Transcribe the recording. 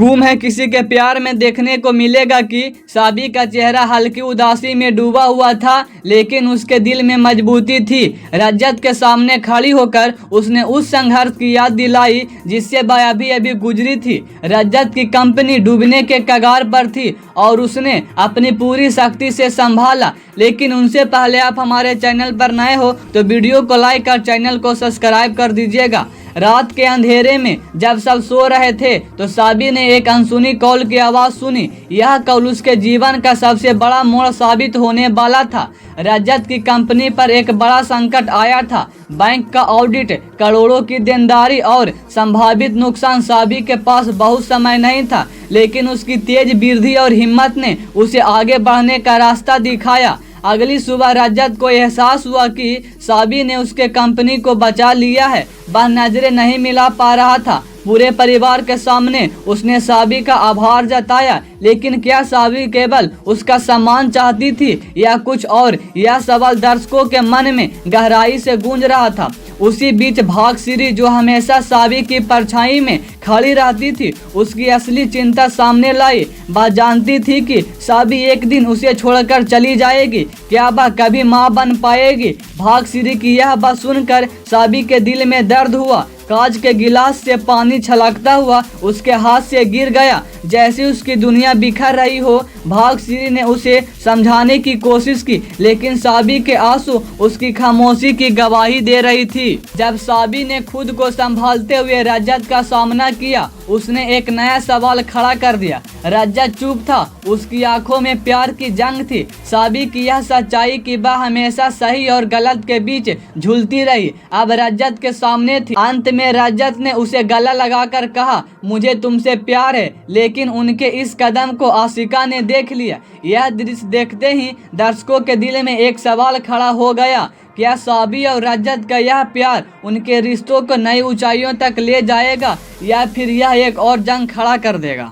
गुम है किसी के प्यार में देखने को मिलेगा कि साबी का चेहरा हल्की उदासी में डूबा हुआ था, लेकिन उसके दिल में मजबूती थी। रजत के सामने खड़ी होकर उसने उस संघर्ष की याद दिलाई जिससे वह अभी अभी गुजरी थी। रजत की कंपनी डूबने के कगार पर थी और उसने अपनी पूरी शक्ति से संभाला। लेकिन उनसे पहले आप हमारे चैनल पर नए हो तो वीडियो को लाइक और चैनल को सब्सक्राइब कर दीजिएगा। रात के अंधेरे में जब सब सो रहे थे तो साबी ने एक अनसुनी कॉल की आवाज़ सुनी। यह कॉल उसके जीवन का सबसे बड़ा मोड़ साबित होने वाला था। रजत की कंपनी पर एक बड़ा संकट आया था। बैंक का ऑडिट, करोड़ों की देनदारी और संभावित नुकसान। साबी के पास बहुत समय नहीं था, लेकिन उसकी तेज बुद्धि और हिम्मत ने उसे आगे बढ़ने का रास्ता दिखाया। अगली सुबह रजत को एहसास हुआ कि साबी ने उसके कंपनी को बचा लिया है। वह नजरें नहीं मिला पा रहा था। पूरे परिवार के सामने उसने साबी का आभार जताया, लेकिन क्या साबी केवल उसका सम्मान चाहती थी या कुछ और? यह सवाल दर्शकों के मन में गहराई से गूंज रहा था। उसी बीच भाग्यश्री, जो हमेशा साबी की परछाई में खड़ी रहती थी, उसकी असली चिंता सामने लाई। वह जानती थी कि साबी एक दिन उसे छोड़कर चली जाएगी। क्या वह कभी मां बन पाएगी? भाग्यश्री की यह बात सुनकर साबी के दिल में दर्द हुआ। कांच के गिलास से पानी छलकता हुआ उसके हाथ से गिर गया, जैसे उसकी दुनिया बिखर रही हो। भाग्यश्री ने उसे समझाने की कोशिश की, लेकिन साबी के आंसू उसकी खामोशी की गवाही दे रही थी। जब साबी ने खुद को संभालते हुए रजत का सामना किया, उसने एक नया सवाल खड़ा कर दिया। रजत चुप था, उसकी आंखों में प्यार की जंग थी। साबी की यह सच्चाई कि वह हमेशा सही और गलत के बीच झूलती रही, अब रजत के सामने थी। अंत में रजत ने उसे गला लगाकर कहा, मुझे तुमसे प्यार है। लेकिन उनके इस कदम को आशिका ने देख लिया। यह दृश्य देखते ही दर्शकों के दिल में एक सवाल खड़ा हो गया, क्या साबी और रजत का यह प्यार उनके रिश्तों को नई ऊंचाइयों तक ले जाएगा या फिर यह एक और जंग खड़ा कर देगा?